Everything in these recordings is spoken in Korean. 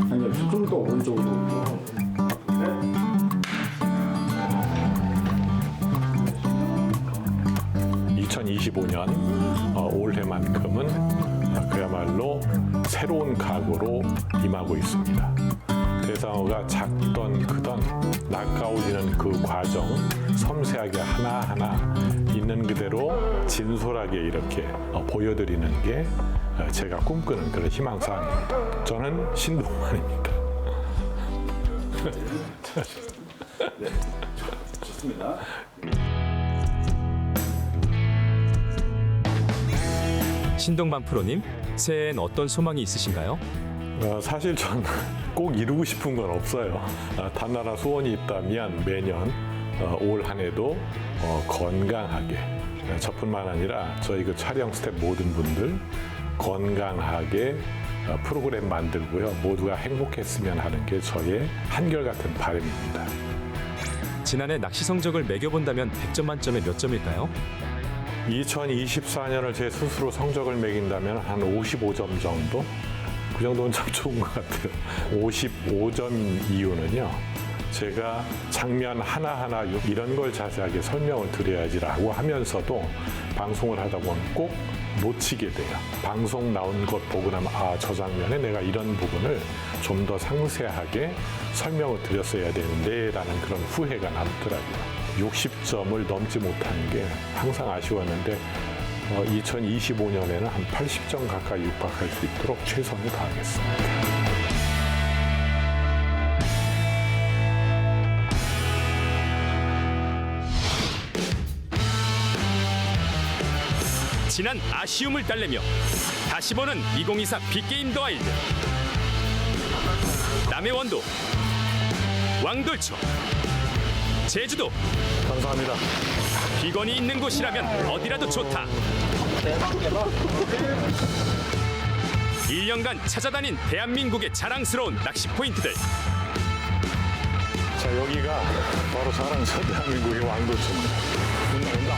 아니요, 좀 더 오른쪽으로. 2025년 올해만큼은 그야말로 새로운 각오로 임하고 있습니다. 대상어가 작던 크던 낚아올리는 그 과정 섬세하게 하나하나 있는 그대로 진솔하게 이렇게 보여드리는 게 제가 꿈꾸는 그런 희망사항입니다. 저는 신동만입니다. 네, 좋습니다. 신동만 프로님, 새해엔 어떤 소망이 있으신가요? 사실 저는 꼭 이루고 싶은 건 없어요. 단 하나 소원이 있다면 매년 올 한 해도 건강하게, 저뿐만 아니라 저희 그 촬영 스태프 모든 분들 건강하게 프로그램 만들고요. 모두가 행복했으면 하는 게 저의 한결같은 바람입니다. 지난해 낚시 성적을 매겨본다면 100점 만점에 몇 점일까요? 2024년을 제 스스로 성적을 매긴다면 한 55점 정도? 그 정도는 참 좋은 것 같아요. 55점인 이유는요. 제가 장면 하나하나 이런 걸 자세하게 설명을 드려야지라고 하면서도 방송을 하다 보면 꼭 놓치게 돼요. 방송 나온 것 보고 나면 저 장면에 내가 이런 부분을 좀 더 상세하게 설명을 드렸어야 되는데 라는 그런 후회가 남더라고요. 60점을 넘지 못하는 게 항상 아쉬웠는데 2025년에는 한 80점 가까이 육박할 수 있도록 최선을 다하겠습니다. 지난 아쉬움을 달래며 다시 보는 2024 빅게임 더 와일드. 남해원도, 왕돌초, 제주도. 감사합니다. 비건이 있는 곳이라면 어디라도 좋다. 1년간 찾아다닌 대한민국의 자랑스러운 낚시 포인트들. 자, 여기가 바로 자랑스러운 대한민국의 왕도초입니다. 온다.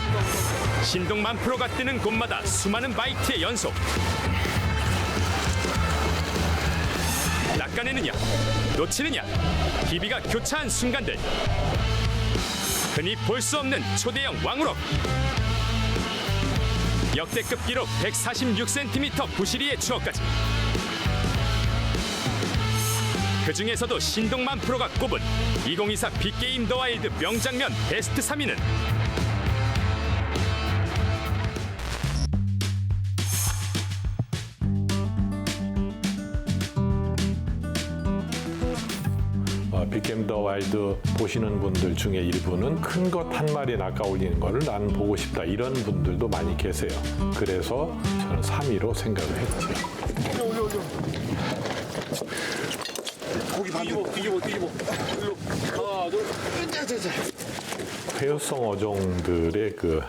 신동만 프로가 뜨는 곳마다 수많은 바이트의 연속. 낚아내느냐, 놓치느냐, 비비가 교차한 순간들. 흔히 볼 수 없는 초대형 왕우럭. 역대급 기록 146cm 부시리의 추억까지. 그 중에서도 신동만 프로가 꼽은 2024 빅게임 더 와일드 명장면 베스트 3위는 빅게임 더 와일드 보시는 분들 중에 일부는 큰 것 한 마리 낚아 올리는 거를 나는 보고 싶다 이런 분들도 많이 계세요. 그래서 저는 3위로 생각을 했죠. 고기 뒤집어. 하나, 둘, 회유성 어종들의 그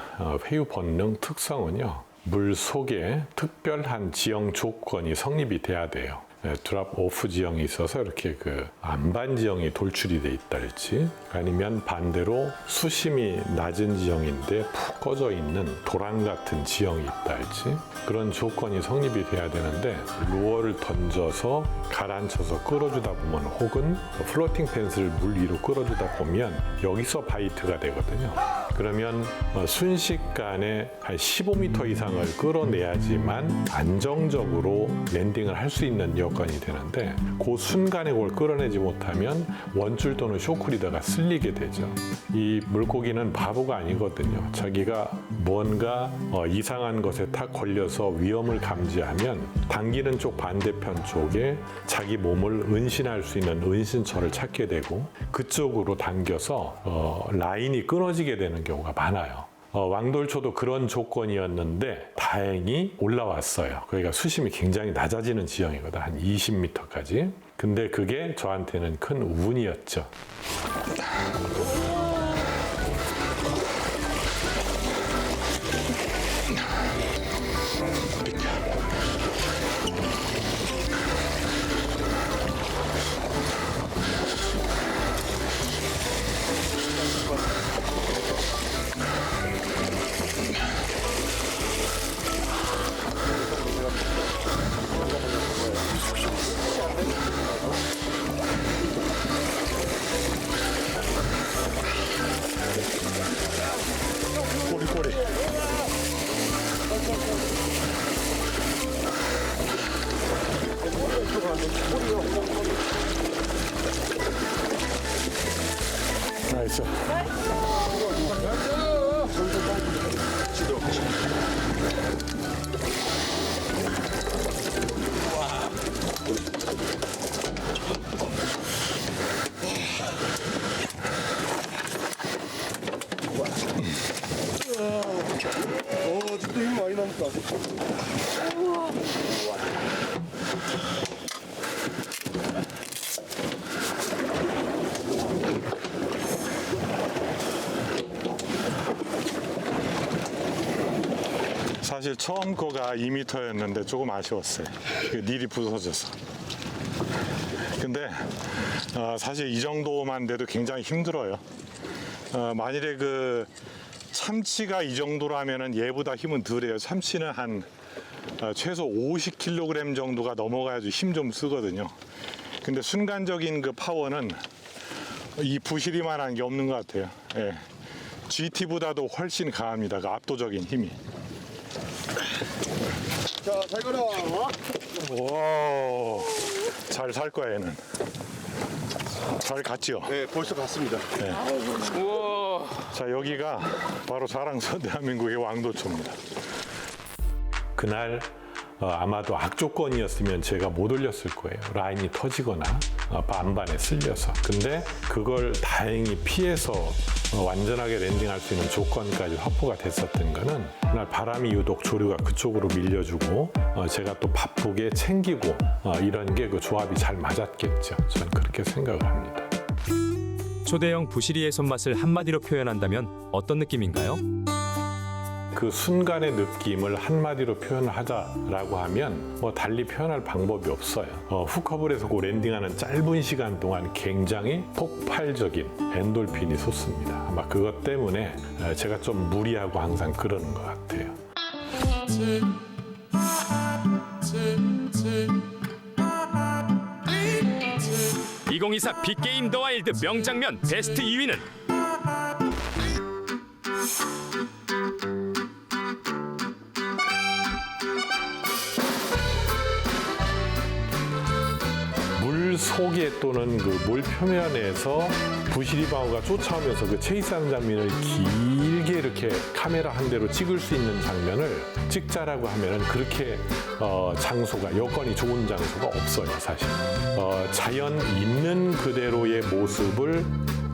회유 본능 특성은요. 물 속에 특별한 지형 조건이 성립이 돼야 돼요. 드랍 오프 지형이 있어서 이렇게 그 안반 지형이 돌출이 돼 있달지 아니면 반대로 수심이 낮은 지형인데 푹 꺼져 있는 도랑 같은 지형이 있달지 그런 조건이 성립이 돼야 되는데 루어를 던져서 가라앉혀서 끌어주다 보면 혹은 플로팅 펜스를 물 위로 끌어주다 보면 여기서 바이트가 되거든요. 그러면 순식간에 한 15m 이상을 끌어내야지만 안정적으로 랜딩을 할 수 있는 여건이 되는데 그 순간에 그걸 끌어내지 못하면 원줄 또는 쇼크리더가 쓸리게 되죠. 이 물고기는 바보가 아니거든요. 자기가 뭔가 이상한 것에 탁 걸려서 위험을 감지하면 당기는 쪽 반대편 쪽에 자기 몸을 은신할 수 있는 은신처를 찾게 되고 그쪽으로 당겨서 라인이 끊어지게 되는 경우가 많아요. 왕돌초도 그런 조건이었는데 다행히 올라왔어요. 거기가 수심이 굉장히 낮아지는 지형이거든. 한 20m까지. 근데 그게 저한테는 큰 운이었죠. 됐어. 진짜 힘 많이 남았다. 사실 처음 거가 2m였는데 조금 아쉬웠어요. 닐이 부서져서. 근데 사실 이 정도만 돼도 굉장히 힘들어요. 만일에 그 참치가 이 정도라면은 얘보다 힘은 덜해요. 참치는 한 최소 50kg 정도가 넘어가야지 힘 좀 쓰거든요. 근데 순간적인 그 파워는 이 부시리만한 게 없는 것 같아요. 예. GT보다도 훨씬 강합니다. 그 압도적인 힘이. 자, 잘 가라. 와, 잘 살 거야 얘는. 잘 갔지요. 네, 벌써 갔습니다. 우와. 자, 여기가 바로 자랑스러운 대한민국의 왕도초입니다. 그날 아마도 악조건이었으면 제가 못 올렸을 거예요. 라인이 터지거나 반반에 쓸려서. 근데 그걸 다행히 피해서 완전하게 랜딩할 수 있는 조건까지 확보가 됐었던 거는 그날 바람이 유독 조류가 그쪽으로 밀려주고 제가 또 바쁘게 챙기고 이런 게 그 조합이 잘 맞았겠죠. 저는 그렇게 생각을 합니다. 초대형 부시리의 손맛을 한마디로 표현한다면 어떤 느낌인가요? 그 순간의 느낌을 한마디로 표현하자라고 하면 뭐 달리 표현할 방법이 없어요. 훅커블에서 그 랜딩하는 짧은 시간 동안 굉장히 폭발적인 엔돌핀이 솟습니다. 아마 그것 때문에 제가 좀 무리하고 항상 그러는 것 같아요. 2024 빅게임 더 와일드 명장면 베스트 2위는 물 속에 또는 그 물 표면에서 부시리방어가 쫓아오면서 그 체이스하는 장면을 길게 이렇게 카메라 한 대로 찍을 수 있는 장면을 찍자라고 하면은 그렇게 장소가 여건이 좋은 장소가 없어요, 사실. 자연 있는 그대로의 모습을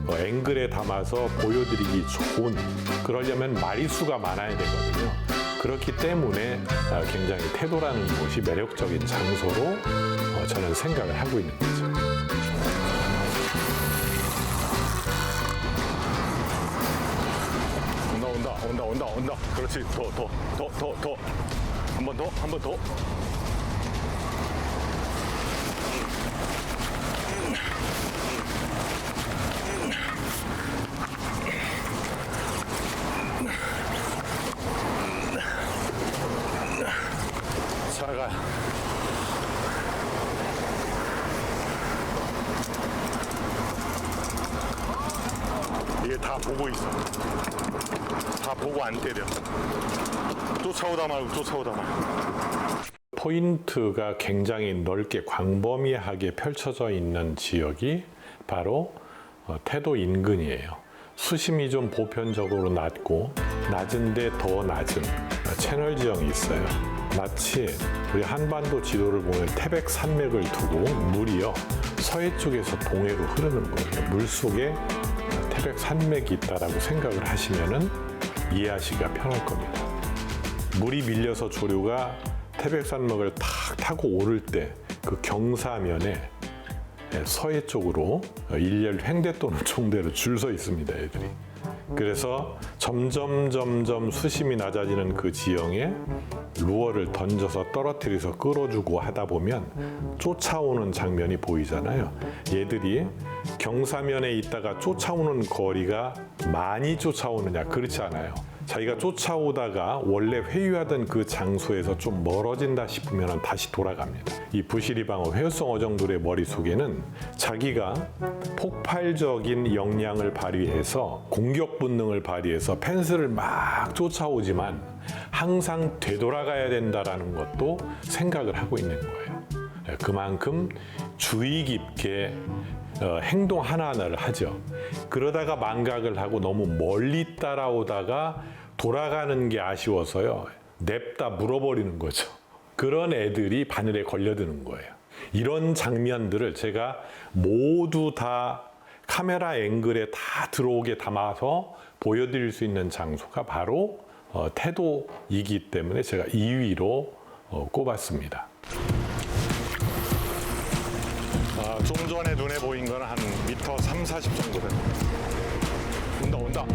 앵글에 담아서 보여드리기 좋은, 그러려면 마리수가 많아야 되거든요. 그렇기 때문에 굉장히 태도라는 곳이 매력적인 장소로 저는 생각을 하고 있는 거죠. 온다. 그렇지. 더. 한 번 더. 잘 가. 이게 다 보고 있어. 다 보고 안 때려. 쫓아오다 말고. 포인트가 굉장히 넓게 광범위하게 펼쳐져 있는 지역이 바로 태도 인근이에요. 수심이 좀 보편적으로 낮고 낮은데 더 낮은 채널 지형이 있어요. 마치 우리 한반도 지도를 보면 태백 산맥을 두고 물이요 서해 쪽에서 동해로 흐르는 거예요. 물 속에 태백 산맥이 있다라고 생각을 하시면은 이해하시기가 편할 겁니다. 물이 밀려서 조류가 태백 산맥을 탁 타고 오를 때 그 경사면에 서해 쪽으로 일렬 횡대 또는 총대로 줄 서 있습니다, 애들이. 그래서 점점 수심이 낮아지는 그 지형에 루어를 던져서 떨어뜨려서 끌어주고 하다 보면 쫓아오는 장면이 보이잖아요. 얘들이 경사면에 있다가 쫓아오는 거리가 많이 쫓아오느냐, 그렇지 않아요. 자기가 쫓아오다가 원래 회유하던 그 장소에서 좀 멀어진다 싶으면 다시 돌아갑니다. 이 부시리방어 회유성 어종들의 머릿속에는 자기가 폭발적인 역량을 발휘해서 공격 본능을 발휘해서 펜스를 막 쫓아오지만 항상 되돌아가야 된다는 것도 생각을 하고 있는 거예요. 그만큼 주의 깊게 행동 하나하나를 하죠. 그러다가 망각을 하고 너무 멀리 따라오다가 돌아가는 게 아쉬워서요. 냅다 물어버리는 거죠. 그런 애들이 바늘에 걸려드는 거예요. 이런 장면들을 제가 모두 다 카메라 앵글에 다 들어오게 담아서 보여드릴 수 있는 장소가 바로 태도이기 때문에 제가 2위로 꼽았습니다. 좀 전에 눈에 보인 건 한 미터 3, 40 정도 됩니다. 온다. 온다.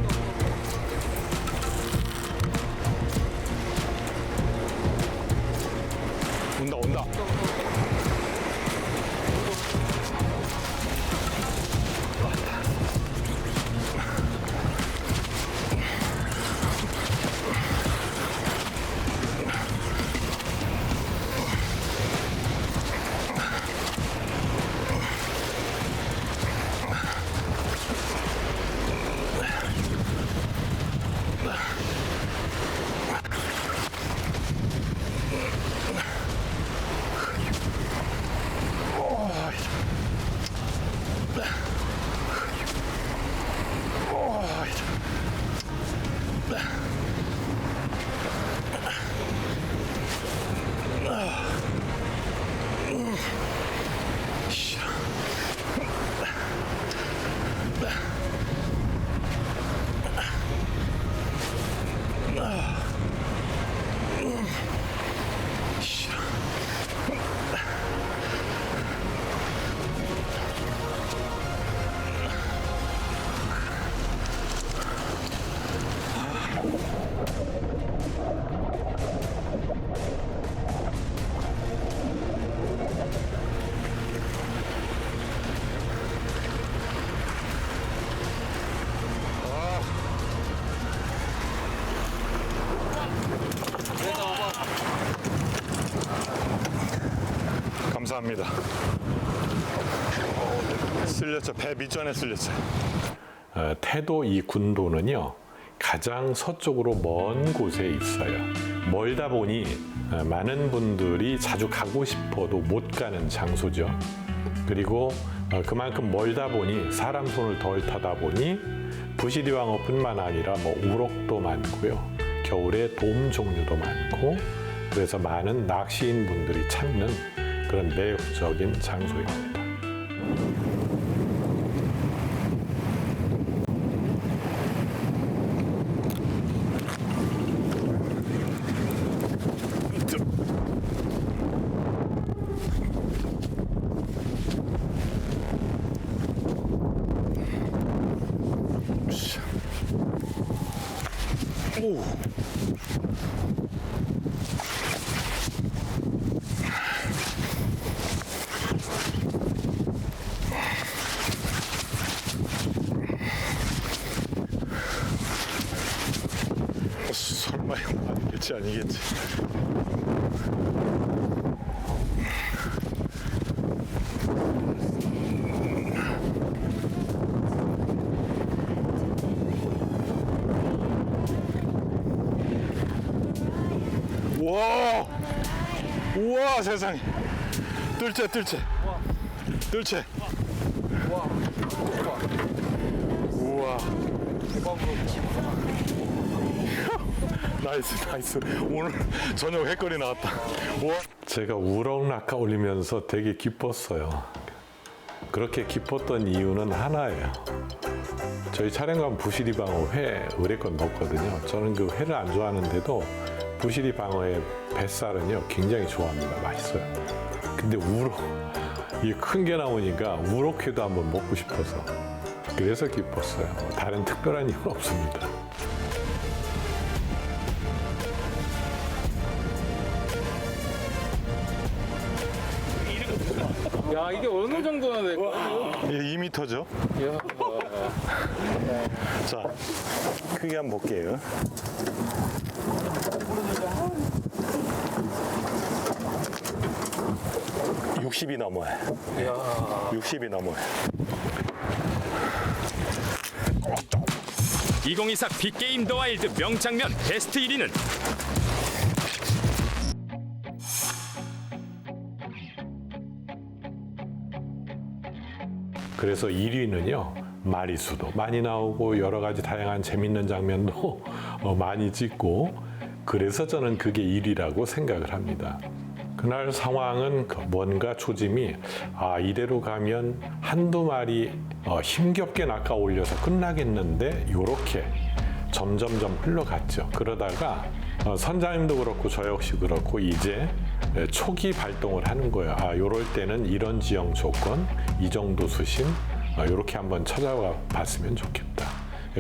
감사합니다. 쓸렸죠. 배 밑전에 쓸렸어요. 태도 이 군도는요, 가장 서쪽으로 먼 곳에 있어요. 멀다 보니 많은 분들이 자주 가고 싶어도 못 가는 장소죠. 그리고 그만큼 멀다 보니 사람 손을 덜 타다 보니 부시리왕어뿐만 아니라 뭐 우럭도 많고요. 겨울에 돔 종류도 많고, 그래서 많은 낚시인 분들이 찾는 그런 매력적인 장소입니다. 오. 설마 이거 아니겠지. 우와! 우와, 세상에. 뜰채. 우와. 나이스. 오늘 저녁 회거리 나왔다. 우와. 제가 우럭 낚아 올리면서 되게 기뻤어요. 그렇게 기뻤던 이유는 하나예요. 저희 촬영 가면 부시리방어 회 의뢰권 넣었거든요. 저는 그 회를 안 좋아하는데도 부시리방어의 뱃살은요 굉장히 좋아합니다. 맛있어요. 근데 우럭, 이게 큰 게 나오니까 우럭회도 한번 먹고 싶어서 그래서 기뻤어요. 다른 특별한 이유는 없습니다. 야, 이게 어느 정도나 될까요? 이게 2m죠? 자, 크게 한번 볼게요. (60이) 넘어요. 60이 넘어요. 2024 빅게임 더 와일드 명장면 베스트 1위는 그래서 1위는요, 마리수도 많이 나오고 여러 가지 다양한 재밌는 장면도 많이 찍고, 그래서 저는 그게 1위라고 생각을 합니다. 그날 상황은 뭔가 초짐이 이대로 가면 한두 마리 힘겹게 낚아 올려서 끝나겠는데 요렇게 점점점 흘러갔죠. 그러다가 선장님도 그렇고 저 역시 그렇고 이제 초기 발동을 하는 거예요. 요럴 때는 이런 지형 조건, 이 정도 수심 요렇게 한번 찾아와 봤으면 좋겠다.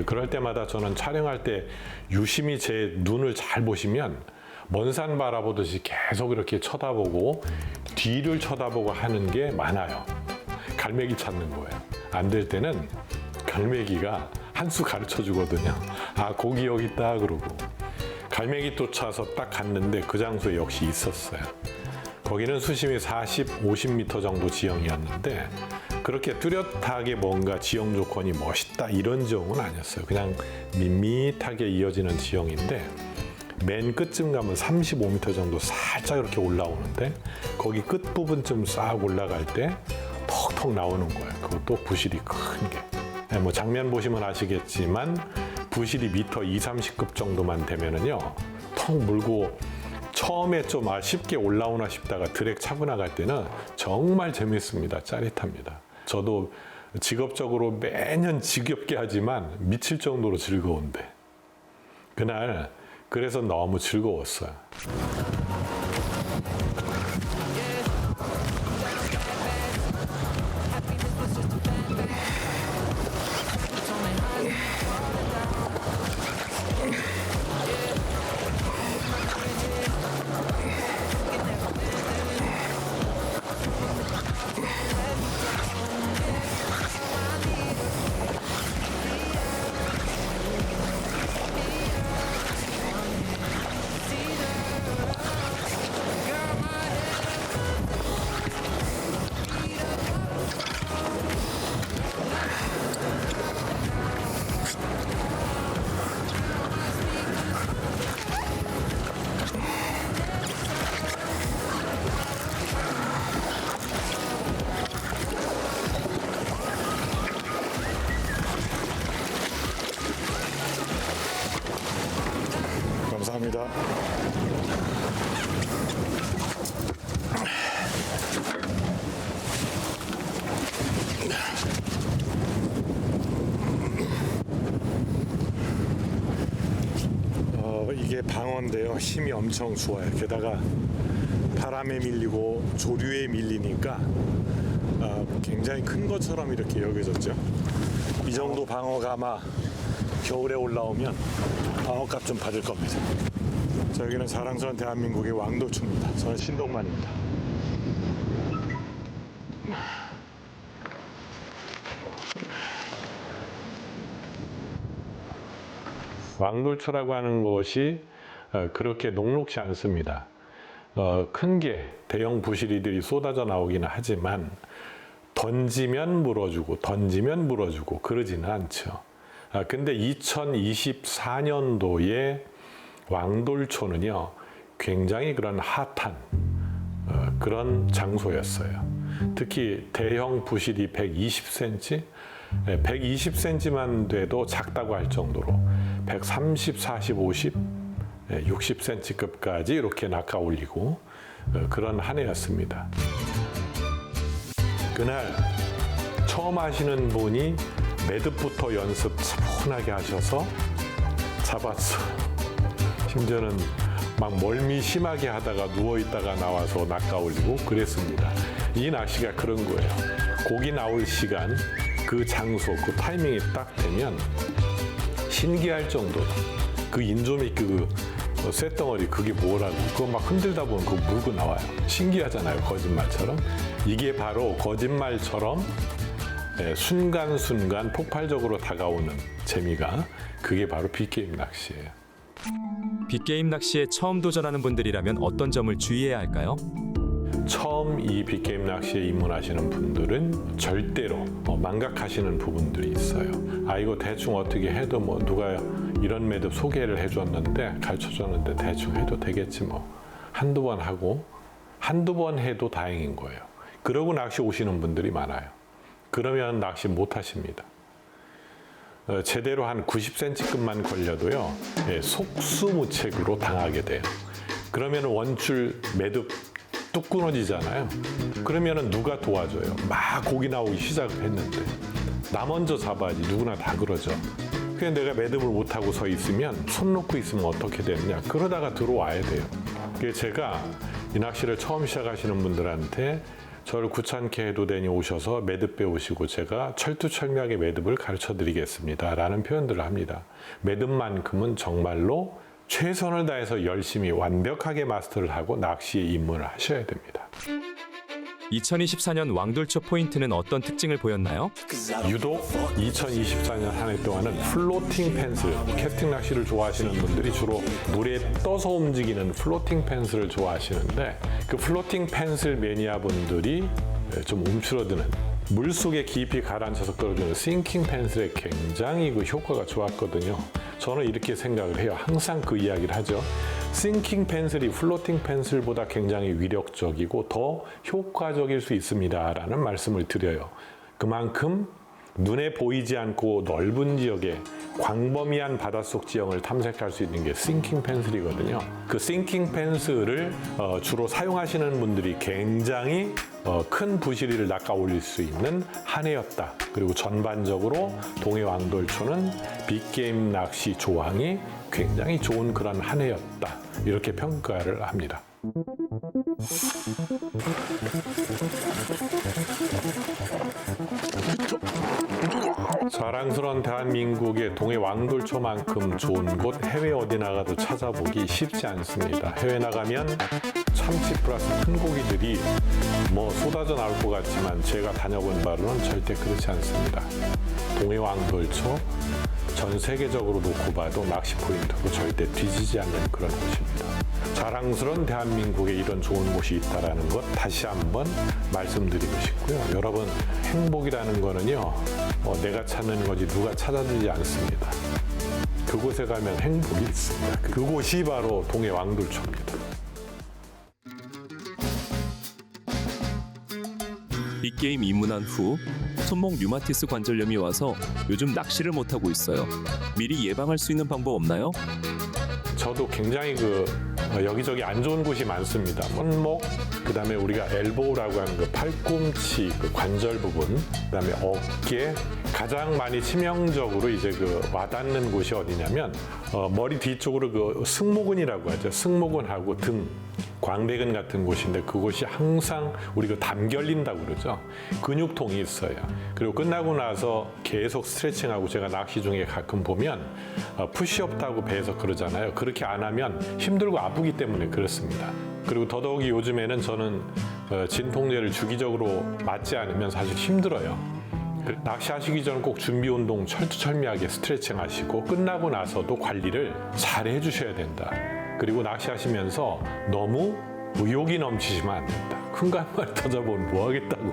그럴 때마다 저는 촬영할 때 유심히 제 눈을 잘 보시면 먼 산 바라보듯이 계속 이렇게 쳐다보고 뒤를 쳐다보고 하는 게 많아요. 갈매기 찾는 거예요. 안 될 때는 갈매기가 한 수 가르쳐 주거든요. 고기 여기 있다 그러고. 갈매기 쫓아서 딱 갔는데 그 장소에 역시 있었어요. 거기는 수심이 40, 50m 정도 지형이었는데 그렇게 뚜렷하게 뭔가 지형 조건이 멋있다 이런 지형은 아니었어요. 그냥 밋밋하게 이어지는 지형인데 맨 끝쯤 가면 35m 정도 살짝 이렇게 올라오는데 거기 끝부분쯤 싹 올라갈 때 턱턱 나오는 거예요. 그것도 부실이 큰 게. 뭐 장면 보시면 아시겠지만 부실이 미터 2, 30급 정도만 되면은요 턱 물고 처음에 좀 쉽게 올라오나 싶다가 드랙 차고 나갈 때는 정말 재밌습니다. 짜릿합니다. 저도 직업적으로 매년 지겹게 하지만 미칠 정도로 즐거운데 그날 그래서 너무 즐거웠어요. 감사합니다. 이게 방어인데요. 힘이 엄청 좋아요. 게다가 바람에 밀리고 조류에 밀리니까 굉장히 큰 것처럼 이렇게 여겨졌죠. 이 정도 방어가 아마 겨울에 올라오면 방어값 좀 받을 겁니다. 자, 여기는 자랑스러운 대한민국의 왕도초입니다. 저는 신동만입니다. 왕돌초라고 하는 곳이 그렇게 녹록지 않습니다. 큰 게 대형 부시리들이 쏟아져 나오기는 하지만 던지면 물어주고 던지면 물어주고 그러지는 않죠. 근데 2024년도에 왕돌초는요 굉장히 그런 핫한 그런 장소였어요. 특히 대형 부실이 120cm, 120cm만 돼도 작다고 할 정도로 130, 40, 50, 60cm급까지 이렇게 낚아 올리고 그런 한 해였습니다. 그날 처음 하시는 분이 매듭부터 연습 차분하게 하셔서 잡았어요. 심지어는 막 멀미 심하게 하다가 누워있다가 나와서 낚아 올리고 그랬습니다. 이 낚시가 그런 거예요. 고기 나올 시간, 그 장소, 그 타이밍이 딱 되면 신기할 정도로 그 인조미 그 쇳덩어리 그게 뭐라고 그거 막 흔들다 보면 그거 물고 나와요. 신기하잖아요. 거짓말처럼. 이게 바로 거짓말처럼 순간순간 폭발적으로 다가오는 재미가 그게 바로 빅게임 낚시예요. 빅게임 낚시에 처음 도전하는 분들이라면 어떤 점을 주의해야 할까요? 처음 이 빅게임 낚시에 입문하시는 분들은 절대로 망각하시는 부분들이 있어요. 이거 대충 어떻게 해도 뭐 누가 이런 매듭 소개를 해줬는데 가르쳐줬는데 대충 해도 되겠지 뭐 한두 번 하고 한두 번 해도 다행인 거예요. 그러고 낚시 오시는 분들이 많아요. 그러면 낚시 못 하십니다. 제대로 한 90cm급만 걸려도요, 속수무책으로 당하게 돼요. 그러면 원줄 매듭 뚝 끊어지잖아요. 그러면 누가 도와줘요? 막 고기 나오기 시작을 했는데 나 먼저 잡아야지. 누구나 다 그러죠. 그냥 내가 매듭을 못하고 서 있으면 손 놓고 있으면 어떻게 되느냐. 그러다가 들어와야 돼요. 그래서 제가 이 낚시를 처음 시작하시는 분들한테 저를 귀찮게 해도 되니 오셔서 매듭 배우시고 제가 철두철미하게 매듭을 가르쳐 드리겠습니다 라는 표현들을 합니다. 매듭만큼은 정말로 최선을 다해서 열심히 완벽하게 마스터를 하고 낚시에 입문을 하셔야 됩니다. 2024년 왕돌초 포인트는 어떤 특징을 보였나요? 유독 2024년 한 해 동안은 플로팅 펜슬, 캐스팅 낚시를 좋아하시는 분들이 주로 물에 떠서 움직이는 플로팅 펜슬을 좋아하시는데 그 플로팅 펜슬 매니아 분들이 좀 움츠러드는 물속에 깊이 가라앉혀서 끌어주는 싱킹 펜슬에 굉장히 그 효과가 좋았거든요. 저는 이렇게 생각을 해요. 항상 그 이야기를 하죠. 싱킹 펜슬이 플로팅 펜슬보다 굉장히 위력적이고 더 효과적일 수 있습니다 라는 말씀을 드려요. 그만큼 눈에 보이지 않고 넓은 지역에 광범위한 바닷속 지형을 탐색할 수 있는 게 싱킹 펜슬이거든요. 그 싱킹 펜슬을 주로 사용하시는 분들이 굉장히 큰 부시리를 낚아 올릴 수 있는 한 해였다. 그리고 전반적으로 동해 왕돌초는 빅게임 낚시 조항이 굉장히 좋은 그런 한 해였다. 이렇게 평가를 합니다. 자랑스러운 대한민국의 동해 왕돌초만큼 좋은 곳 해외 어디 나가도 찾아보기 쉽지 않습니다. 해외 나가면 참치 플러스 큰 고기들이 뭐 쏟아져 나올 것 같지만 제가 다녀본 바로는 절대 그렇지 않습니다. 동해 왕돌초 전 세계적으로 놓고 봐도 낚시 포인트로 절대 뒤지지 않는 그런 곳입니다. 자랑스러운 대한민국에 이런 좋은 곳이 있다는 것 다시 한번 말씀드리고 싶고요. 여러분, 행복이라는 거는요, 내가 찾는 거지 누가 찾아주지 않습니다. 그곳에 가면 행복이 있습니다. 그곳이 바로 동해 왕돌초입니다. 빅게임 입문한 후 손목 류마티스 관절염이 와서 요즘 낚시를 못하고 있어요. 미리 예방할 수 있는 방법 없나요? 저도 굉장히 여기저기 안 좋은 곳이 많습니다. 손목, 그다음에 우리가 엘보우라고 하는 그 팔꿈치 그 관절 부분, 그다음에 어깨, 가장 많이 치명적으로 이제 와닿는 곳이 어디냐면 머리 뒤쪽으로 그 승모근이라고 하죠. 승모근하고 등, 광배근 같은 곳인데 그곳이 항상 우리 담결린다고 그러죠. 근육통이 있어요. 그리고 끝나고 나서 계속 스트레칭하고 제가 낚시 중에 가끔 보면 푸시업도 배에서 그러잖아요. 그렇게 안 하면 힘들고 아프기 때문에 그렇습니다. 그리고 더더욱이 요즘에는 저는 진통제를 주기적으로 맞지 않으면 사실 힘들어요. 낚시하시기 전 꼭 준비 운동 철두철미하게 스트레칭 하시고 끝나고 나서도 관리를 잘 해주셔야 된다. 그리고 낚시하시면서 너무 의욕이 넘치시면 안 된다. 큰 거 한 마리 더 잡으면 뭐 하겠다고.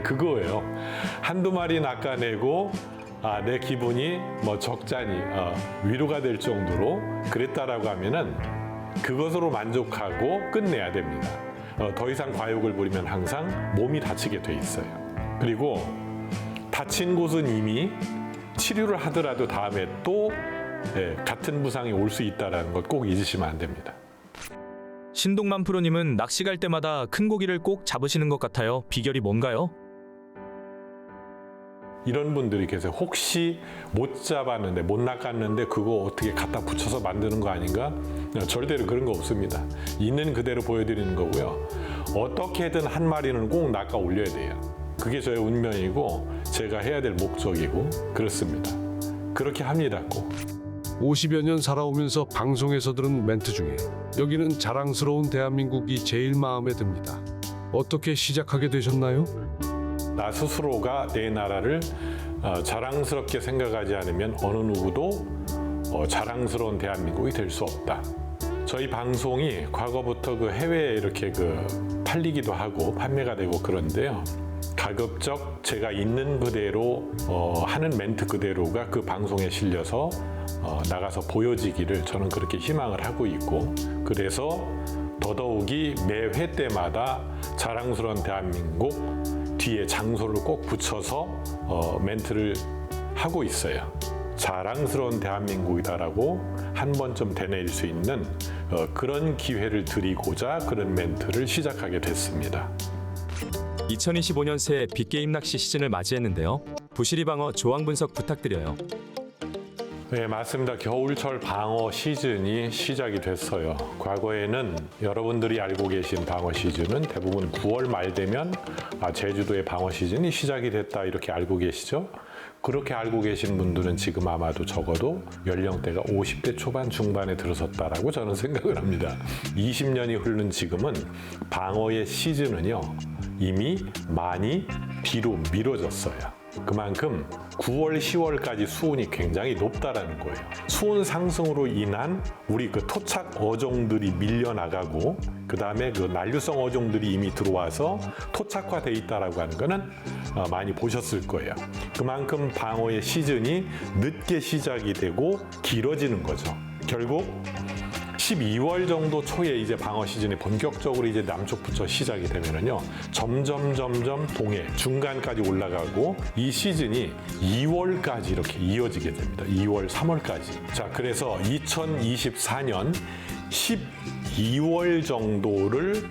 그거예요. 한두 마리 낚아내고 내 기분이 적잖이 위로가 될 정도로 그랬다라고 하면은 그것으로 만족하고 끝내야 됩니다. 더 이상 과욕을 부리면 항상 몸이 다치게 돼 있어요. 그리고 다친 곳은 이미 치료를 하더라도 다음에 또 같은 부상이 올 수 있다는 것 꼭 잊으시면 안 됩니다. 신동만 프로님은 낚시 갈 때마다 큰 고기를 꼭 잡으시는 것 같아요. 비결이 뭔가요? 이런 분들이 계세요. 혹시 못 잡았는데, 못 낚았는데 그거 어떻게 갖다 붙여서 만드는 거 아닌가? 절대로 그런 거 없습니다. 있는 그대로 보여드리는 거고요. 어떻게든 한 마리는 꼭 낚아 올려야 돼요. 그게 저의 운명이고 제가 해야 될 목적이고 그렇습니다. 그렇게 합니다, 꼭. 50여 년 살아오면서 방송에서 들은 멘트 중에 여기는 자랑스러운 대한민국이 제일 마음에 듭니다. 어떻게 시작하게 되셨나요? 나 스스로가 내 나라를 자랑스럽게 생각하지 않으면 어느 누구도 자랑스러운 대한민국이 될 수 없다. 저희 방송이 과거부터 해외에 이렇게 팔리기도 하고 판매가 되고 그런데요. 가급적 제가 있는 그대로 하는 멘트 그대로가 그 방송에 실려서 나가서 보여지기를 저는 그렇게 희망을 하고 있고, 그래서 더더욱이 매 회 때마다 자랑스러운 대한민국 뒤에 장소를 꼭 붙여서 멘트를 하고 있어요. 자랑스러운 대한민국이다라고 한 번쯤 되뇌일 수 있는 그런 기회를 드리고자 그런 멘트를 시작하게 됐습니다. 2025년 새 빅게임 낚시 시즌을 맞이했는데요. 부시리 방어 조항 분석 부탁드려요. 네, 맞습니다. 겨울철 방어 시즌이 시작이 됐어요. 과거에는 여러분들이 알고 계신 방어 시즌은 대부분 9월 말 되면 제주도의 방어 시즌이 시작이 됐다 이렇게 알고 계시죠? 그렇게 알고 계신 분들은 지금 아마도 적어도 연령대가 50대 초반 중반에 들어섰다라고 저는 생각을 합니다. 20년이 흐른 지금은 방어의 시즌은요 이미 많이 뒤로 미뤄졌어요. 그만큼 9월, 10월까지 수온이 굉장히 높다라는 거예요. 수온 상승으로 인한 우리 그 토착 어종들이 밀려나가고 그 다음에 그 난류성 어종들이 이미 들어와서 토착화돼 있다라고 하는 거는 많이 보셨을 거예요. 그만큼 방어의 시즌이 늦게 시작이 되고 길어지는 거죠. 결국 12월 정도 초에 이제 방어 시즌이 본격적으로 이제 남쪽부터 시작이 되면은요, 점점 동해 중간까지 올라가고 이 시즌이 2월까지 이렇게 이어지게 됩니다. 2월, 3월까지. 자, 그래서 2024년 12월 정도를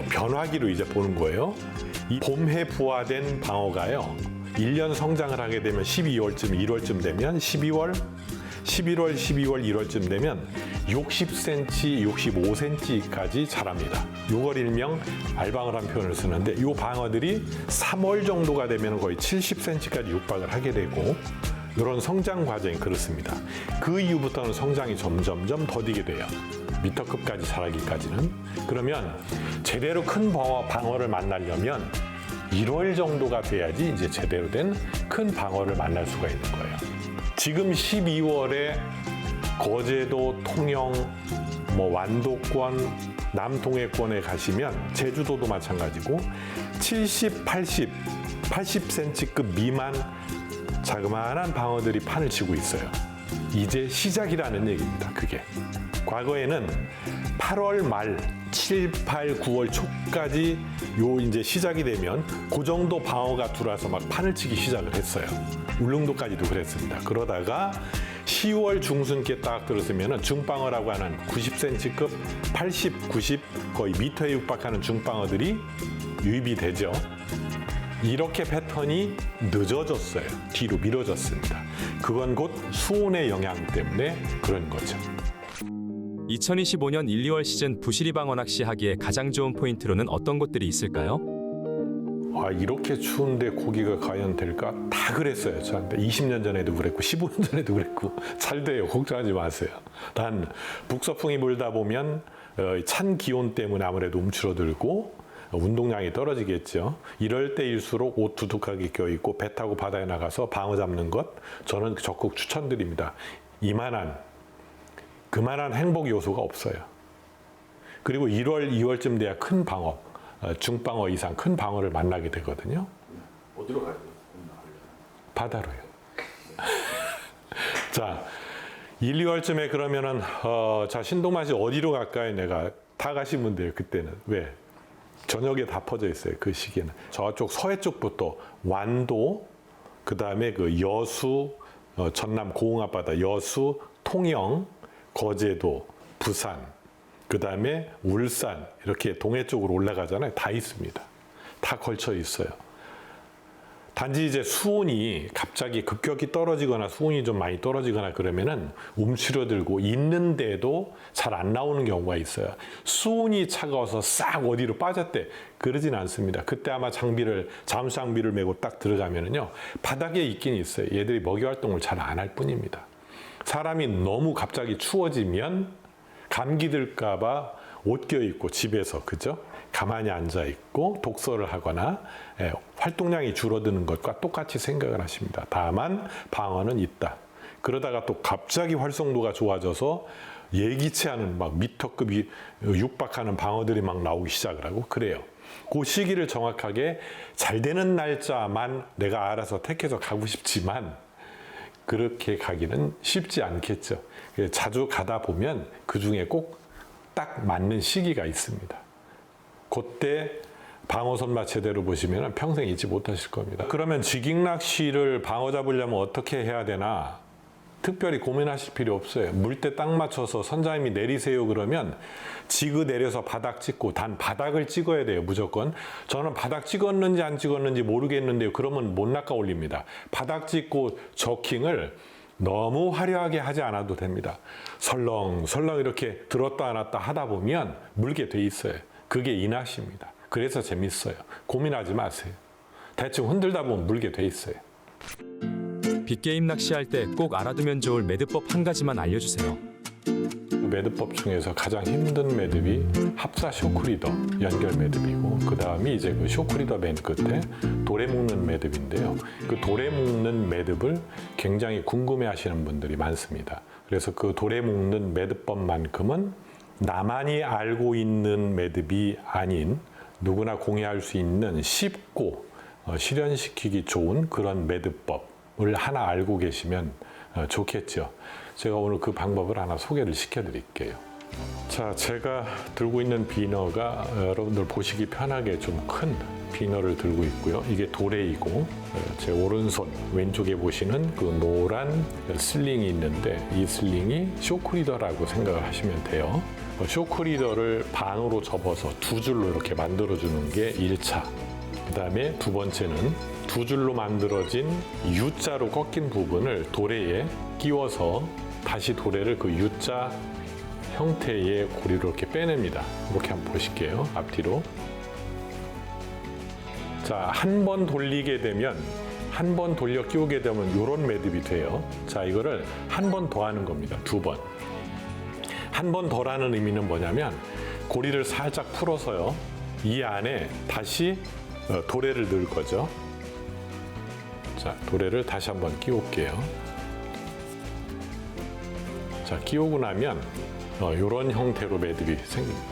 변화기로 이제 보는 거예요. 이 봄해 부화된 방어가요, 1년 성장을 하게 되면 12월쯤, 1월쯤 되면 11월, 12월, 1월쯤 되면 60cm, 65cm까지 자랍니다. 요걸 일명 알방어란 표현을 쓰는데 이 방어들이 3월 정도가 되면 거의 70cm까지 육박을 하게 되고 이런 성장 과정이 그렇습니다. 그 이후부터는 성장이 점점 더디게 돼요. 미터급까지 자라기까지는. 그러면 제대로 큰 방어를 만나려면 1월 정도가 돼야지 이제 제대로 된 큰 방어를 만날 수가 있는 거예요. 지금 12월에 거제도, 통영, 완도권, 남동해권에 가시면 제주도도 마찬가지고 70, 80cm급 미만 자그마한 방어들이 판을 치고 있어요. 이제 시작이라는 얘기입니다. 그게. 과거에는 8월 말, 7, 8, 9월 초까지 이제 시작이 되면 그 정도 방어가 들어와서 막 판을 치기 시작을 했어요. 울릉도까지도 그랬습니다. 그러다가 10월 중순께 딱 들었으면 중방어라고 하는 90cm급, 80, 90 거의 미터에 육박하는 중방어들이 유입이 되죠. 이렇게 패턴이 늦어졌어요. 뒤로 미뤄졌습니다. 그건 곧 수온의 영향 때문에 그런 거죠. 2025년 1, 2월 시즌 부시리 방어 낚시하기에 가장 좋은 포인트로는 어떤 것들이 있을까요? 이렇게 추운데 고기가 과연 될까? 다 그랬어요. 저한테 20년 전에도 그랬고 15년 전에도 그랬고 잘 돼요. 걱정하지 마세요. 단 북서풍이 불다 보면 찬 기온 때문에 아무래도 움츠러들고 운동량이 떨어지겠죠. 이럴 때일수록 옷 두둑하게 껴입고 배 타고 바다에 나가서 방어 잡는 것 저는 적극 추천드립니다. 그만한 행복 요소가 없어요. 그리고 1월, 2월쯤 돼야 큰 방어, 중방어 이상 큰 방어를 만나게 되거든요. 어디로 가야 돼요? 바다로요. 자, 1, 2월쯤에 그러면은 자, 신동만 씨 어디로 갈까요? 내가 다 가시면 돼요. 그때는. 왜? 저녁에 다 퍼져 있어요. 그 시기에는. 저쪽 서해 쪽부터 완도, 그 다음에 그 여수, 전남 고흥 앞바다 여수, 통영, 거제도, 부산, 그 다음에 울산 이렇게 동해 쪽으로 올라가잖아요. 다 있습니다. 다 걸쳐 있어요. 단지 이제 수온이 갑자기 급격히 떨어지거나 수온이 좀 많이 떨어지거나 그러면은 움츠러들고 있는데도 잘 안 나오는 경우가 있어요. 수온이 차가워서 싹 어디로 빠졌대 그러진 않습니다. 그때 아마 잠수 장비를 메고 딱 들어가면은요 바닥에 있긴 있어요. 얘들이 먹이 활동을 잘 안 할 뿐입니다. 사람이 너무 갑자기 추워지면 감기 들까봐 옷 껴입고 집에서 그죠? 가만히 앉아 있고 독서를 하거나 활동량이 줄어드는 것과 똑같이 생각을 하십니다. 다만 방어는 있다. 그러다가 또 갑자기 활성도가 좋아져서 예기치 않은 막 미터급이 육박하는 방어들이 막 나오기 시작을 하고 그래요. 그 시기를 정확하게 잘 되는 날짜만 내가 알아서 택해서 가고 싶지만 그렇게 가기는 쉽지 않겠죠. 자주 가다 보면 그 중에 꼭 딱 맞는 시기가 있습니다. 그때 방어선마 제대로 보시면 평생 잊지 못하실 겁니다. 그러면 지깅 낚시를 방어 잡으려면 어떻게 해야 되나? 특별히 고민하실 필요 없어요. 물때 딱 맞춰서 선장님이 내리세요 그러면 지그 내려서 바닥 찍고 단 바닥을 찍어야 돼요. 무조건. 저는 바닥 찍었는지 안 찍었는지 모르겠는데요. 그러면 못 낚아 올립니다. 바닥 찍고 저킹을 너무 화려하게 하지 않아도 됩니다. 설렁설렁 이렇게 들었다 놨다 하다 보면 물게 돼 있어요. 그게 이 낚시입니다. 그래서 재밌어요. 고민하지 마세요. 대충 흔들다 보면 물게 돼 있어요. 빅게임 낚시할 때 꼭 알아두면 좋을 매듭법 한 가지만 알려주세요. 매듭법 중에서 가장 힘든 매듭이 합사 쇼크리더 연결 매듭이고 그 다음이 이제 그 쇼크리더 맨 끝에 돌에 묶는 매듭인데요. 그 돌에 묶는 매듭을 굉장히 궁금해하시는 분들이 많습니다. 그래서 그 돌에 묶는 매듭법만큼은 나만이 알고 있는 매듭이 아닌 누구나 공유할 수 있는 쉽고 실현시키기 좋은 그런 매듭법을 하나 알고 계시면 좋겠죠. 제가 오늘 그 방법을 하나 소개를 시켜드릴게요. 자, 제가 들고 있는 비너가 여러분들 보시기 편하게 좀 큰 비너를 들고 있고요. 이게 도레이고 제 오른손 왼쪽에 보시는 그 노란 슬링이 있는데 이 슬링이 쇼크리더라고 생각을 하시면 돼요. 쇼크리더를 반으로 접어서 두 줄로 이렇게 만들어주는 게 1차. 그 다음에 두 번째는 두 줄로 만들어진 U자로 꺾인 부분을 도레에 끼워서 다시 도레를 그 U자 형태의 고리로 이렇게 빼냅니다. 이렇게 한번 보실게요. 앞뒤로. 자, 한 번 돌리게 되면 한 번 돌려 끼우게 되면 이런 매듭이 돼요. 자, 이거를 한 번 더 하는 겁니다. 두 번. 한 번 더라는 의미는 뭐냐면 고리를 살짝 풀어서요. 이 안에 다시 도레를 넣을 거죠. 자, 도레를 다시 한번 끼울게요. 자, 끼우고 나면 이런 형태로 매듭이 생깁니다.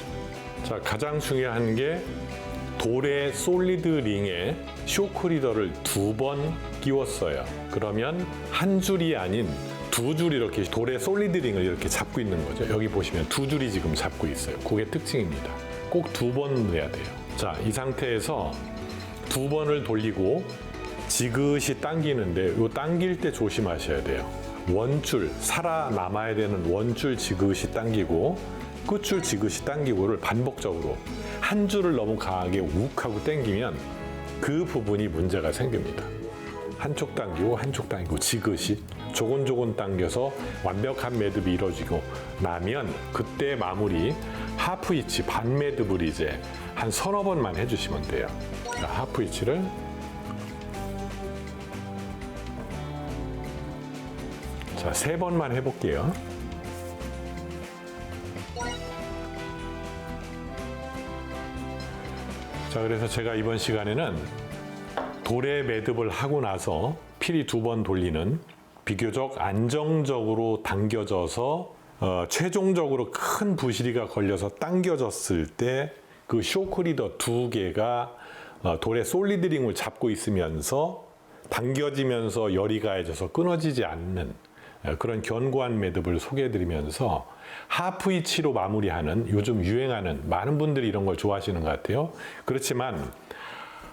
자, 가장 중요한 게 도레 솔리드 링에 쇼크리더를 두 번 끼웠어요. 그러면 한 줄이 아닌 두 줄이 이렇게 도레 솔리드 링을 이렇게 잡고 있는 거죠. 여기 보시면 두 줄이 지금 잡고 있어요. 그게 특징입니다. 꼭 두 번 넣어야 돼요. 자, 이 상태에서 두 번을 돌리고 지그시 당기는데 이 당길 때 조심하셔야 돼요. 원줄, 살아남아야 되는 원줄 지그시 당기고 끝줄 지그시 당기고를 반복적으로 한 줄을 너무 강하게 욱 하고 당기면 그 부분이 문제가 생깁니다. 한쪽 당기고 한쪽 당기고 지그시 조곤조곤 당겨서 완벽한 매듭이 이루어지고 나면 그때 마무리 하프 위치 반 매듭을 이제 한 서너 번만 해주시면 돼요. 자, 하프 위치를 자, 세 번만 해볼게요. 자, 그래서 제가 이번 시간에는 도레 매듭을 하고 나서 피리 두 번 돌리는 비교적 안정적으로 당겨져서 최종적으로 큰 부시리가 걸려서 당겨졌을 때 그 쇼크리더 두 개가 도레 솔리드링을 잡고 있으면서 당겨지면서 열이 가해져서 끊어지지 않는 그런 견고한 매듭을 소개해드리면서 하프 위치로 마무리하는 요즘 유행하는 많은 분들이 이런 걸 좋아하시는 것 같아요. 그렇지만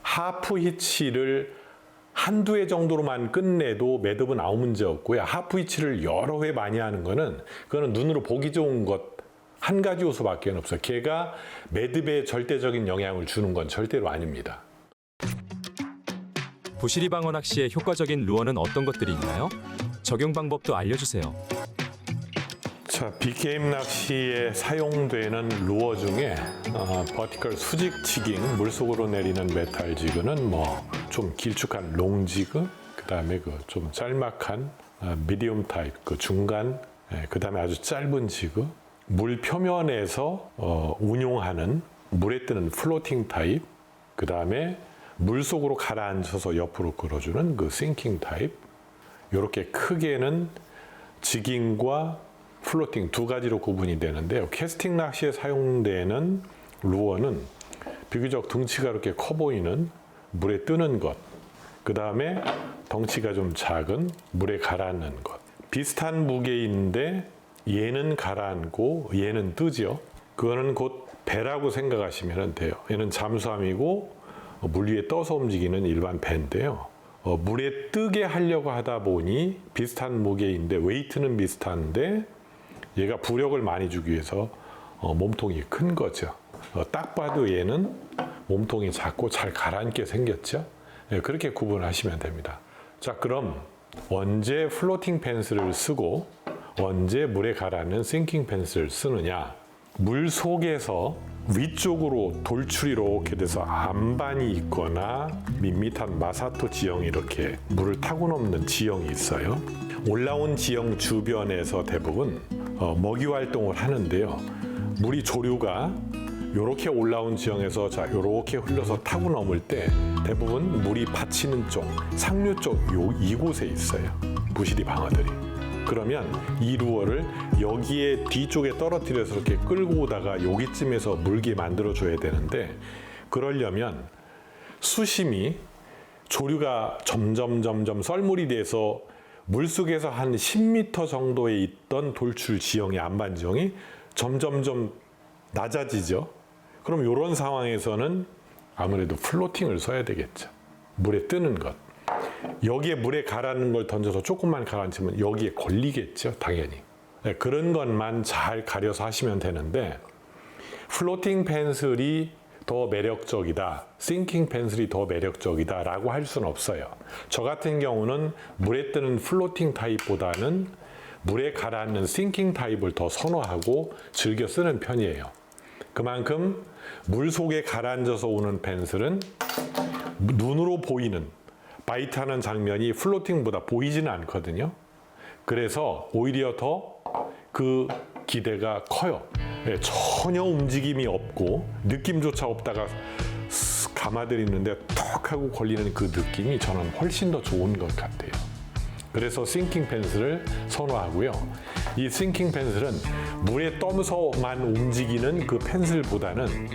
하프 위치를 한두 회 정도로만 끝내도 매듭은 아무 문제 없고요. 하프 위치를 여러 회 많이 하는 거는 그거는 눈으로 보기 좋은 것 한 가지 요소밖에 없어요. 걔가 매듭에 절대적인 영향을 주는 건 절대로 아닙니다. 부시리 방어 낚시의 효과적인 루어는 어떤 것들이 있나요? 적용 방법도 알려주세요. 자, 빅게임 낚시에 사용되는 루어 중에 버티컬 수직 지깅, 물속으로 내리는 메탈 지그는 뭐 좀 길쭉한 롱 지그, 그 다음에 그 좀 짤막한 미디움 타입, 그 중간, 그 다음에 아주 짧은 지그, 물 표면에서 운용하는 물에 뜨는 플로팅 타입, 그 다음에 물 속으로 가라앉혀서 옆으로 끌어주는 그 싱킹 타입. 이렇게 크게는 지깅과 플로팅 두 가지로 구분이 되는데요. 캐스팅 낚시에 사용되는 루어는 비교적 덩치가 이렇게 커 보이는 물에 뜨는 것, 그 다음에 덩치가 좀 작은 물에 가라앉는 것. 비슷한 무게인데 얘는 가라앉고 얘는 뜨죠. 그거는 곧 배라고 생각하시면 돼요. 얘는 잠수함이고 물 위에 떠서 움직이는 일반 배인데요. 물에 뜨게 하려고 하다 보니 비슷한 무게인데 웨이트는 비슷한데 얘가 부력을 많이 주기 위해서 몸통이 큰 거죠. 딱 봐도 얘는 몸통이 작고 잘 가라앉게 생겼죠. 그렇게 구분하시면 됩니다. 자, 그럼 언제 플로팅 펜스를 쓰고 언제 물에 가라앉는 싱킹 펜스를 쓰느냐? 물 속에서 위쪽으로 돌출이 이렇게 돼서 안반이 있거나 밋밋한 마사토 지형이 이렇게 물을 타고 넘는 지형이 있어요. 올라온 지형 주변에서 대부분 먹이 활동을 하는데요. 물이 조류가 이렇게 올라온 지형에서 자 이렇게 흘러서 타고 넘을 때 대부분 물이 받치는 쪽, 상류 쪽 이곳에 있어요. 부시리 방어들이. 그러면 이 루어를 여기에 뒤쪽에 떨어뜨려서 이렇게 끌고 오다가 여기쯤에서 물게 만들어줘야 되는데 그러려면 수심이 조류가 점점 썰물이 돼서 물속에서 한 10m 정도에 있던 돌출 지형의 안반 지형이 점점 낮아지죠. 그럼 이런 상황에서는 아무래도 플로팅을 써야 되겠죠. 물에 뜨는 것. 여기에 물에 가라앉는 걸 던져서 조금만 가라앉히면 여기에 걸리겠죠, 당연히. 네, 그런 것만 잘 가려서 하시면 되는데 플로팅 펜슬이 더 매력적이다, 싱킹 펜슬이 더 매력적이다 라고 할 수는 없어요. 저 같은 경우는 물에 뜨는 플로팅 타입보다는 물에 가라앉는 싱킹 타입을 더 선호하고 즐겨 쓰는 편이에요. 그만큼 물 속에 가라앉아서 오는 펜슬은 눈으로 보이는 바이트하는 장면이 플로팅보다 보이지는 않거든요. 그래서 오히려 더 그 기대가 커요. 전혀 움직임이 없고 느낌조차 없다가 쓱 감아들이는데 턱 하고 걸리는 그 느낌이 저는 훨씬 더 좋은 것 같아요. 그래서 싱킹 펜슬을 선호하고요. 이 싱킹 펜슬은 물에 떠서만 움직이는 그 펜슬보다는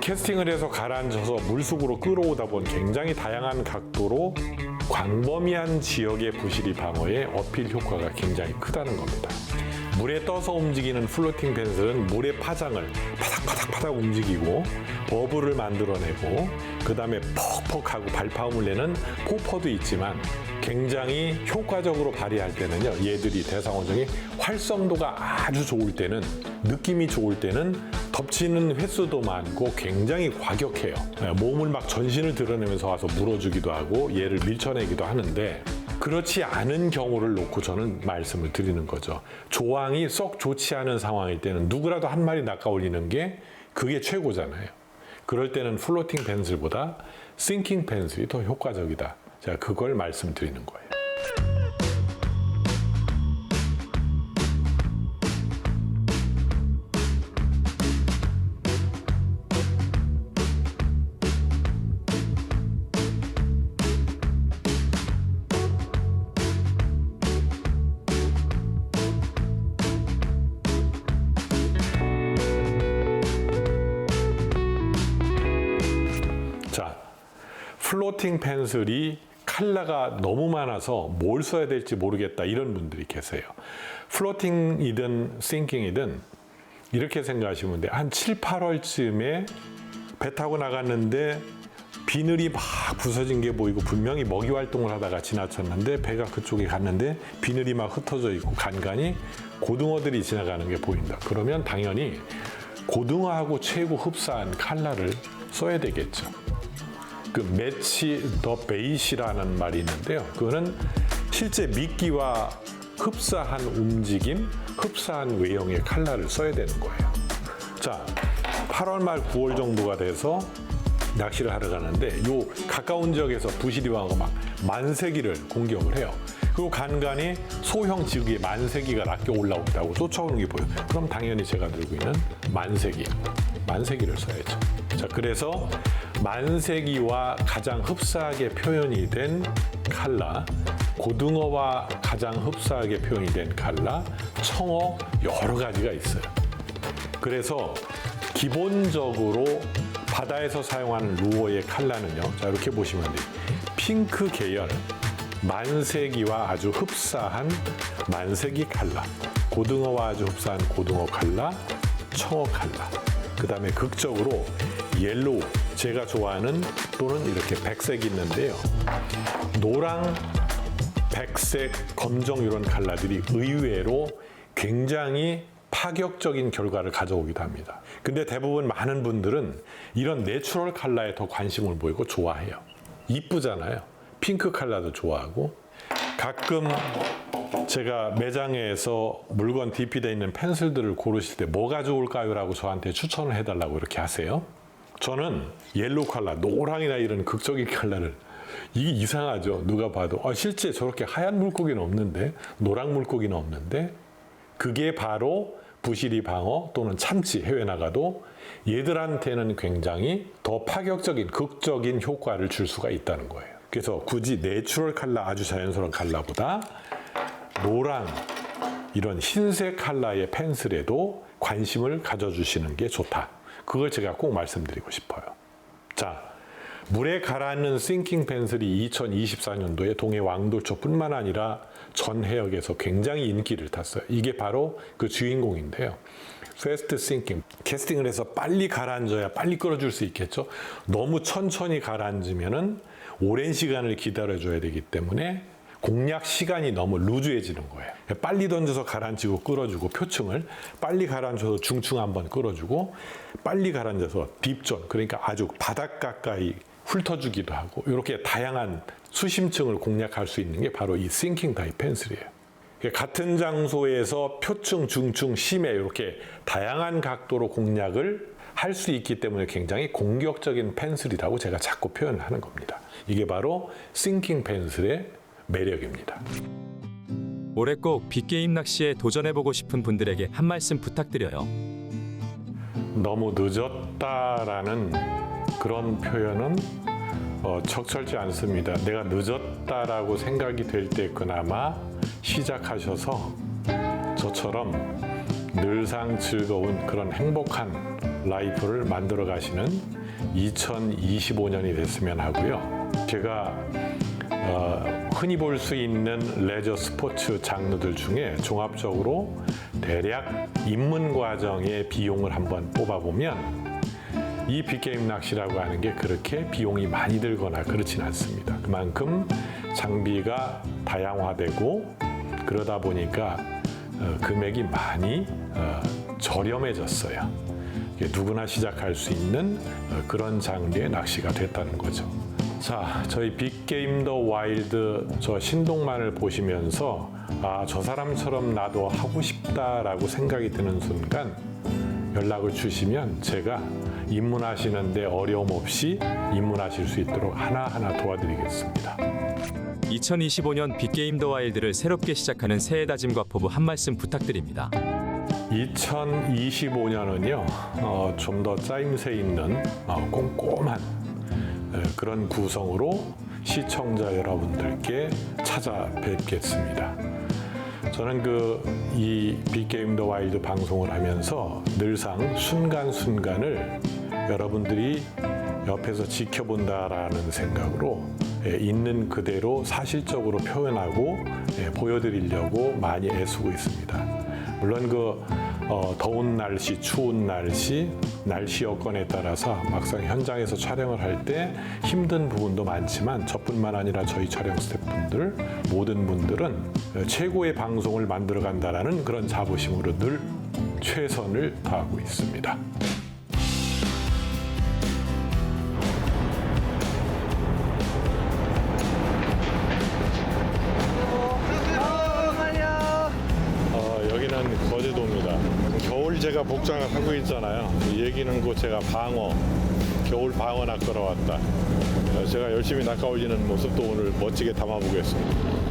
캐스팅을 해서 가라앉아서 물속으로 끌어오다 보면 굉장히 다양한 각도로 광범위한 지역의 부시리 방어에 어필 효과가 굉장히 크다는 겁니다. 물에 떠서 움직이는 플로팅 펜슬은 물의 파장을 파닥파닥 움직이고 버블을 만들어내고 그 다음에 퍽퍽하고 발파음을 내는 포퍼도 있지만 굉장히 효과적으로 발휘할 때는요, 얘들이 대상어종이 활성도가 아주 좋을 때는, 느낌이 좋을 때는 덮치는 횟수도 많고 굉장히 과격해요. 몸을 막 전신을 드러내면서 와서 물어주기도 하고 얘를 밀쳐내기도 하는데 그렇지 않은 경우를 놓고 저는 말씀을 드리는 거죠. 조항이 썩 좋지 않은 상황일 때는 누구라도 한 마리 낚아올리는 게 그게 최고잖아요. 그럴 때는 플로팅 펜슬보다 싱킹 펜슬이 더 효과적이다. 제가 그걸 말씀드리는 거예요. 자, 플로팅 펜슬이 컬러가 너무 많아서 뭘 써야 될지 모르겠다 이런 분들이 계세요. 플로팅이든 싱킹이든 이렇게 생각하시면 돼요. 한 7, 8월쯤에 배 타고 나갔는데 비늘이 막 부서진 게 보이고 분명히 먹이 활동을 하다가 지나쳤는데 배가 그쪽에 갔는데 비늘이 막 흩어져 있고 간간히 고등어들이 지나가는 게 보인다. 그러면 당연히 고등어하고 최고 흡사한 컬러를 써야 되겠죠. 그 매치 더 베이시라는 말이 있는데요. 그거는 실제 미끼와 흡사한 움직임, 흡사한 외형의 컬러를 써야 되는 거예요. 자, 8월 말 9월 정도가 돼서 낚시를 하러 가는데 요 가까운 지역에서 부시리방어가 막 만세기를 공격을 해요. 그리고 간간히 소형 지극의 만세기가 낚여 올라온다고 쫓아오는 게 보여요. 그럼 당연히 제가 들고 있는 만세기를 써야죠. 자, 그래서 만세기와 가장 흡사하게 표현이 된 컬러, 고등어와 가장 흡사하게 표현이 된 컬러, 청어 여러 가지가 있어요. 그래서 기본적으로 바다에서 사용하는 루어의 컬러는요. 자, 이렇게 보시면 돼요. 핑크 계열, 만세기와 아주 흡사한 만세기 컬러, 고등어와 아주 흡사한 고등어 컬러, 청어 컬러, 그 다음에 극적으로 옐로우, 제가 좋아하는 또는 이렇게 백색이 있는데요. 노랑, 백색, 검정 이런 컬러들이 의외로 굉장히 파격적인 결과를 가져오기도 합니다. 근데 대부분 많은 분들은 이런 내추럴 컬러에 더 관심을 보이고 좋아해요. 이쁘잖아요. 핑크 컬러도 좋아하고 가끔 제가 매장에서 물건 DP되어 있는 펜슬들을 고르실 때 뭐가 좋을까요? 라고 저한테 추천을 해달라고 이렇게 하세요. 저는 옐로우 컬러, 노랑이나 이런 극적인 컬러를 이게 이상하죠. 누가 봐도 실제 저렇게 하얀 물고기는 없는데 노랑 물고기는 없는데 그게 바로 부시리 방어 또는 참치 해외 나가도 얘들한테는 굉장히 더 파격적인 극적인 효과를 줄 수가 있다는 거예요. 그래서 굳이 내추럴 컬러 아주 자연스러운 컬러보다 노랑 이런 흰색 컬러의 펜슬에도 관심을 가져주시는 게 좋다. 그걸 제가 꼭 말씀드리고 싶어요. 자, 물에 가라앉는 싱킹 펜슬이 2024년도에 동해 왕도초뿐만 아니라 전 해역에서 굉장히 인기를 탔어요. 이게 바로 그 주인공인데요. 패스트 싱킹, 캐스팅을 해서 빨리 가라앉아야 빨리 끌어줄 수 있겠죠. 너무 천천히 가라앉으면은 오랜 시간을 기다려줘야 되기 때문에 공략 시간이 너무 루즈해지는 거예요. 빨리 던져서 가라앉히고 끌어주고 표층을 빨리 가라앉혀서 중층 한번 끌어주고 빨리 가라앉아서 딥존, 그러니까 아주 바닥 가까이 훑어주기도 하고 이렇게 다양한 수심층을 공략할 수 있는 게 바로 이 싱킹 타입 펜슬이에요. 같은 장소에서 표층, 중층, 심해 이렇게 다양한 각도로 공략을 할 수 있기 때문에 굉장히 공격적인 펜슬이라고 제가 자꾸 표현하는 겁니다. 이게 바로 싱킹 펜슬의 매력입니다. 올해 꼭 빅게임 낚시에 도전해보고 싶은 분들에게 한 말씀 부탁드려요. 너무 늦었다라는 그런 표현은 적절치 않습니다. 내가 늦었다라고 생각이 될 때 그나마 시작하셔서 저처럼 늘상 즐거운 그런 행복한 라이프를 만들어 가시는 2025년이 됐으면 하고요. 제가 흔히 볼 수 있는 레저 스포츠 장르들 중에 종합적으로 대략 입문 과정의 비용을 한번 뽑아보면 이 빅게임 낚시라고 하는 게 그렇게 비용이 많이 들거나 그렇진 않습니다. 그만큼 장비가 다양화되고 그러다 보니까 금액이 많이 저렴해졌어요. 누구나 시작할 수 있는 그런 장르의 낚시가 됐다는 거죠. 자, 저희 빅게임 더 와일드 저 신동만을 보시면서 저 사람처럼 나도 하고 싶다라고 생각이 드는 순간 연락을 주시면 제가 입문하시는데 어려움 없이 입문하실 수 있도록 하나하나 도와드리겠습니다. 2025년 빅게임 더 와일드를 새롭게 시작하는 새해 다짐과 포부 한 말씀 부탁드립니다. 2025년은요, 좀 더 짜임새 있는 꼼꼼한 그런 구성으로 시청자 여러분들께 찾아뵙겠습니다. 저는 이 빅게임 더 와일드 방송을 하면서 늘상 순간순간을 여러분들이 옆에서 지켜본다라는 생각으로 있는 그대로 사실적으로 표현하고 보여드리려고 많이 애쓰고 있습니다. 물론 더운 날씨, 추운 날씨 여건에 따라서 막상 현장에서 촬영을 할 때 힘든 부분도 많지만 저뿐만 아니라 저희 촬영 스태프분들 모든 분들은 최고의 방송을 만들어 간다라는 그런 자부심으로 늘 최선을 다하고 있습니다. 여기는 거제도입니다. 겨울 제가 복장을 하고 있잖아요. 이 얘기는 곧 제가 겨울 방어 낚으러 왔다. 제가 열심히 낚아 올리는 모습도 오늘 멋지게 담아보겠습니다.